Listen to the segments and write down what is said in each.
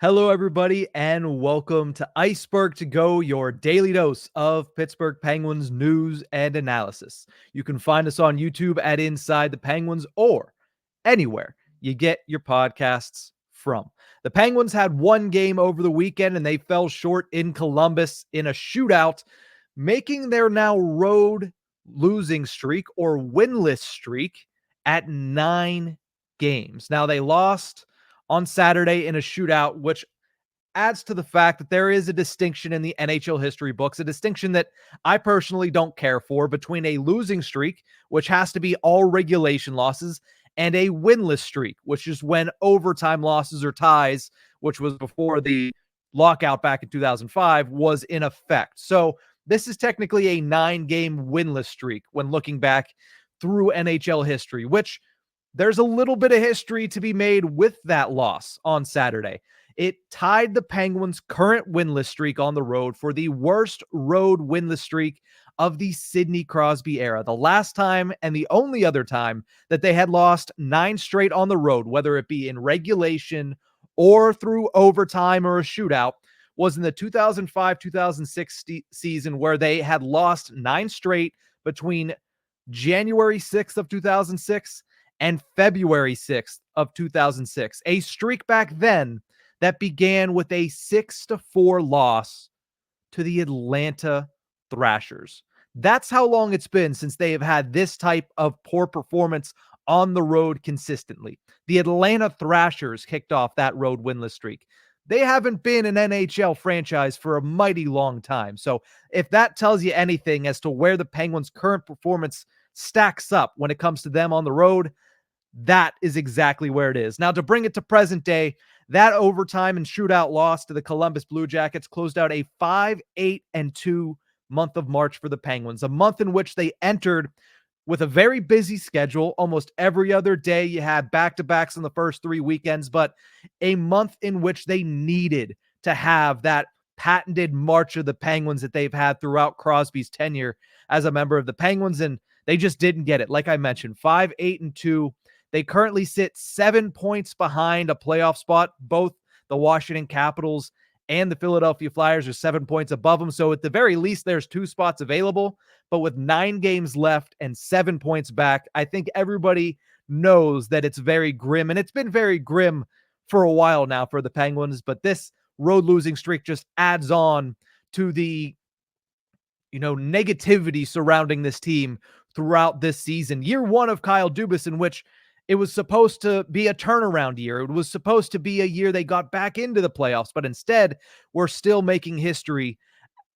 Hello, everybody, and welcome to Ice-Burgh To Go, your daily dose of Pittsburgh Penguins news and analysis. You can find us on YouTube at Inside the Penguins or anywhere you get your podcasts from. The Penguins had one game over the weekend, and they fell short in Columbus in a shootout, making their now road losing streak or winless streak at 9 games. Now, they lost on Saturday in a shootout, which adds to the fact that there is a distinction in the NHL history books, a distinction that I personally don't care for, between a losing streak, which has to be all regulation losses, and a winless streak, which is when overtime losses or ties, which was before the lockout back in 2005, was in effect. So this is technically a 9-game winless streak when looking back through NHL history, which there's a little bit of history to be made with that loss on Saturday. It tied the Penguins' current winless streak on the road for the worst road winless streak of the Sidney Crosby era. The last time and the only other time that they had lost 9 straight on the road, whether it be in regulation or through overtime or a shootout, was in the 2005-2006 season, where they had lost 9 straight between January 6th of 2006 and February 6th of 2006. A streak back then that began with a 6-4 loss to the Atlanta Thrashers. That's how long it's been since they have had this type of poor performance on the road consistently. The Atlanta Thrashers kicked off that road winless streak. They haven't been an NHL franchise for a mighty long time. So if that tells you anything as to where the Penguins' current performance stacks up when it comes to them on the road, that is exactly where it is. Now, to bring it to present day, that overtime and shootout loss to the Columbus Blue Jackets closed out a 5-8-2 month of March for the Penguins, a month in which they entered with a very busy schedule. Almost every other day you had back-to-backs in the first 3 weekends, but a month in which they needed to have that patented March of the Penguins that they've had throughout Crosby's tenure as a member of the Penguins, and they just didn't get it. Like I mentioned, 5-8-2. They currently sit 7 points behind a playoff spot. Both the Washington Capitals and the Philadelphia Flyers are 7 points above them. So at the very least, there's 2 spots available. But with 9 games left and 7 points back, I think everybody knows that it's very grim. And it's been very grim for a while now for the Penguins. But this road losing streak just adds on to the negativity surrounding this team throughout this season. Year 1 of Kyle Dubas, in which it was supposed to be a turnaround year. It was supposed to be a year they got back into the playoffs, but instead, we're still making history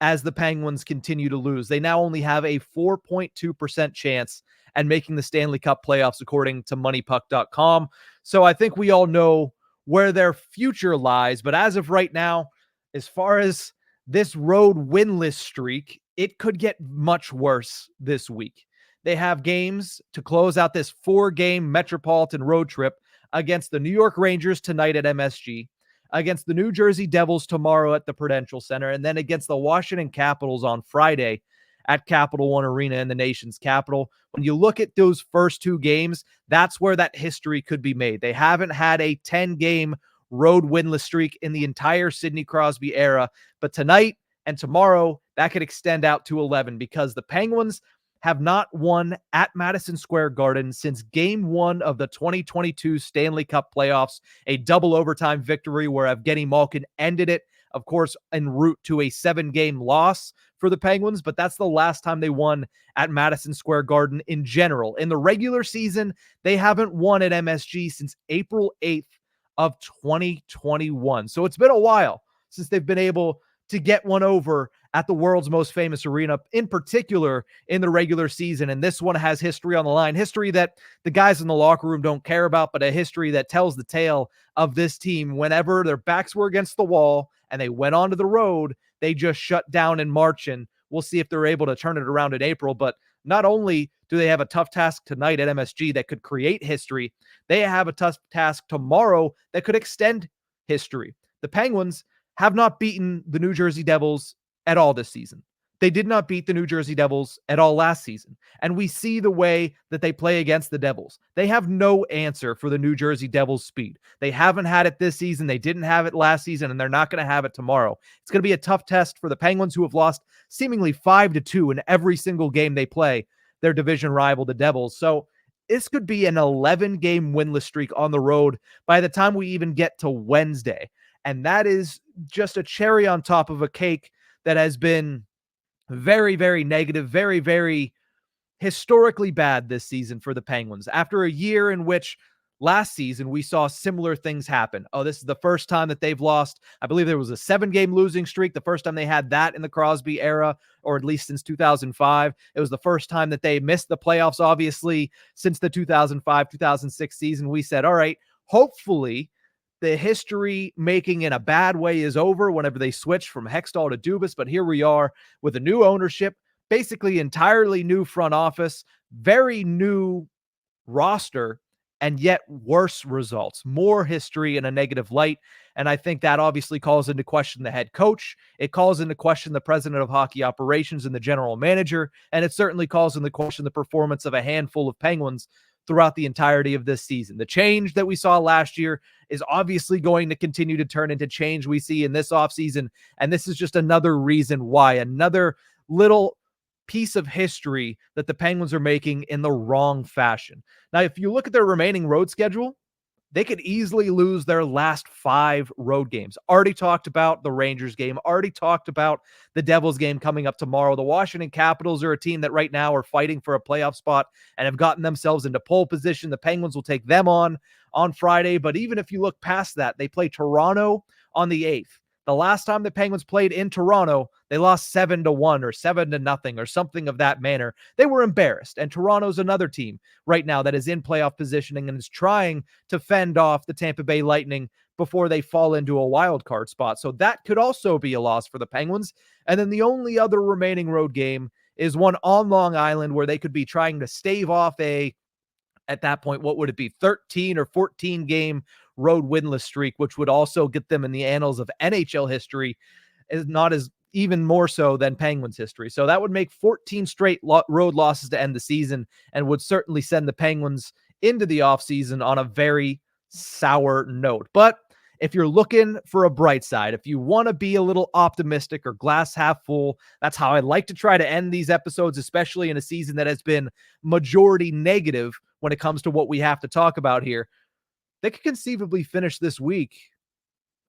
as the Penguins continue to lose. They now only have a 4.2% chance at making the Stanley Cup playoffs, according to MoneyPuck.com. So I think we all know where their future lies, but as of right now, as far as this road winless streak, it could get much worse this week. They have games to close out this 4-game Metropolitan road trip against the New York Rangers tonight at MSG, against the New Jersey Devils tomorrow at the Prudential Center, and then against the Washington Capitals on Friday at Capital One Arena in the nation's capital. When you look at those first 2 games, that's where that history could be made. They haven't had a 10-game road winless streak in the entire Sidney Crosby era, but tonight and tomorrow, that could extend out to 11, because the Penguins have not won at Madison Square Garden since Game 1 of the 2022 Stanley Cup playoffs, a double overtime victory where Evgeny Malkin ended it, of course, en route to a 7-game loss for the Penguins, but that's the last time they won at Madison Square Garden in general. In the regular season, they haven't won at MSG since April 8th of 2021. So it's been a while since they've been able to get one over at the world's most famous arena, in particular in the regular season. And this one has history on the line, history that the guys in the locker room don't care about, but a history that tells the tale of this team. Whenever their backs were against the wall and they went onto the road, they just shut down in March, and we'll see if they're able to turn it around in April. But not only do they have a tough task tonight at MSG that could create history, they have a tough task tomorrow that could extend history. The Penguins have not beaten the New Jersey Devils at all this season. They did not beat the New Jersey Devils at all last season. And we see the way that they play against the Devils. They have no answer for the New Jersey Devils' speed. They haven't had it this season. They didn't have it last season, and they're not going to have it tomorrow. It's going to be a tough test for the Penguins, who have lost seemingly 5-2 in every single game they play their division rival, the Devils. So this could be an 11-game winless streak on the road by the time we even get to Wednesday. And that is just a cherry on top of a cake that has been very, very negative, very, very historically bad this season for the Penguins. After a year in which last season we saw similar things happen. Oh, this is the first time that they've lost. I believe there was a 7-game losing streak. The first time they had that in the Crosby era, or at least since 2005. It was the first time that they missed the playoffs, obviously, since the 2005-2006 season. We said, all right, hopefully the history making in a bad way is over whenever they switch from Hextall to Dubas. But here we are with a new ownership, basically entirely new front office, very new roster, and yet worse results, more history in a negative light. And I think that obviously calls into question the head coach. It calls into question the president of hockey operations and the general manager. And it certainly calls into question the performance of a handful of Penguins throughout the entirety of this season. The change that we saw last year is obviously going to continue to turn into change we see in this offseason. And this is just another reason why, another little piece of history that the Penguins are making in the wrong fashion. Now, if you look at their remaining road schedule, they could easily lose their last 5 road games. Already talked about the Rangers game, already talked about the Devils game coming up tomorrow. The Washington Capitals are a team that right now are fighting for a playoff spot and have gotten themselves into pole position. The Penguins will take them on Friday. But even if you look past that, they play Toronto on the 8th. The last time the Penguins played in Toronto, they lost 7-1 or 7-0 or something of that manner. They were embarrassed. And Toronto's another team right now that is in playoff positioning and is trying to fend off the Tampa Bay Lightning before they fall into a wild card spot. So that could also be a loss for the Penguins. And then the only other remaining road game is one on Long Island, where they could be trying to stave off at that point, what would it be, 13 or 14 game road winless streak, which would also get them in the annals of NHL history, is not as even more so than Penguins history. So that would make 14 straight road losses to end the season, and would certainly send the Penguins into the offseason on a very sour note. But if you're looking for a bright side, if you want to be a little optimistic or glass half full, that's how I like to try to end these episodes, especially in a season that has been majority negative when it comes to what we have to talk about here. They could conceivably finish this week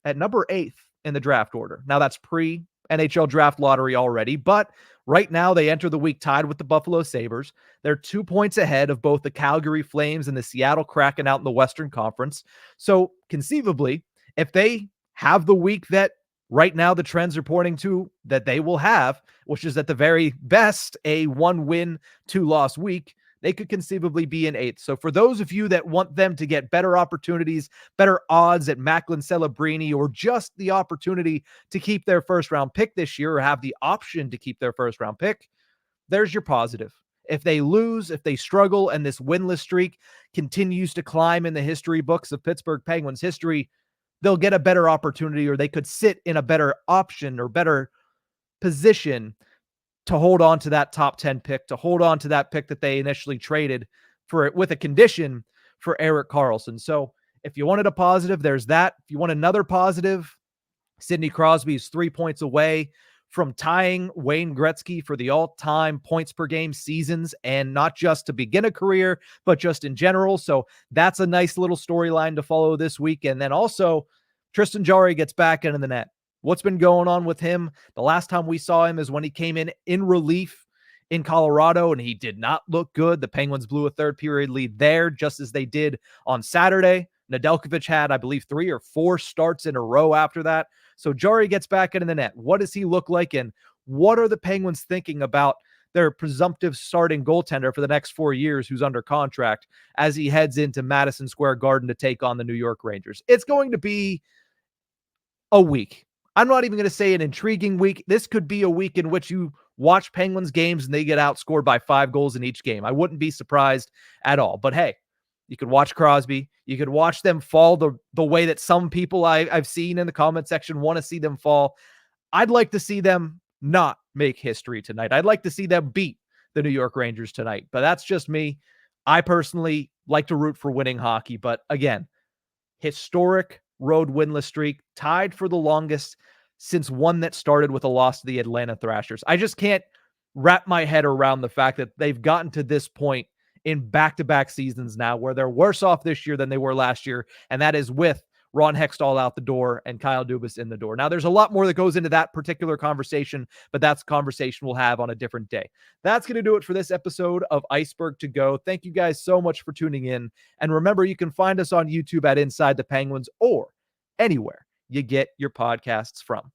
at number 8 in the draft order. Now, that's pre-NHL draft lottery already, but right now they enter the week tied with the Buffalo Sabres. They're 2 points ahead of both the Calgary Flames and the Seattle Kraken out in the Western Conference. So conceivably, if they have the week that right now the trends are pointing to that they will have, which is at the very best a 1-win, 2-loss week, they could conceivably be in 8th. So for those of you that want them to get better opportunities, better odds at Macklin Celebrini, or just the opportunity to keep their first round pick this year, or have the option to keep their first round pick, there's your positive. If they lose, if they struggle, and this winless streak continues to climb in the history books of Pittsburgh Penguins history, they'll get a better opportunity, or they could sit in a better option or better position to hold on to that top 10 pick, to hold on to that pick that they initially traded for it with a condition for Erik Karlsson. So if you wanted a positive, there's that. If you want another positive, Sidney Crosby is 3 points away from tying Wayne Gretzky for the all-time points per game seasons, and not just to begin a career, but just in general. So that's a nice little storyline to follow this week. And then also Tristan Jarry gets back into the net. What's been going on with him? The last time we saw him is when he came in relief in Colorado, and he did not look good. The Penguins blew a third period lead there, just as they did on Saturday. Nedeljkovic had, I believe, 3 or 4 starts in a row after that. So Jarry gets back into the net. What does he look like? And what are the Penguins thinking about their presumptive starting goaltender for the next 4 years, who's under contract, as he heads into Madison Square Garden to take on the New York Rangers? It's going to be a week. I'm not even going to say an intriguing week. This could be a week in which you watch Penguins games and they get outscored by 5 goals in each game. I wouldn't be surprised at all. But hey, you could watch Crosby. You could watch them fall the way that some people I've seen in the comment section want to see them fall. I'd like to see them not make history tonight. I'd like to see them beat the New York Rangers tonight, but that's just me. I personally like to root for winning hockey, but again, historic road winless streak, tied for the longest since one that started with a loss to the Atlanta Thrashers. I just can't wrap my head around the fact that they've gotten to this point in back-to-back seasons now where they're worse off this year than they were last year, and that is with Ron Hextall out the door and Kyle Dubas in the door. Now, there's a lot more that goes into that particular conversation, but that's a conversation we'll have on a different day. That's going to do it for this episode of Ice-Burgh To Go. Thank you guys so much for tuning in. And remember, you can find us on YouTube at Inside the Penguins or anywhere you get your podcasts from.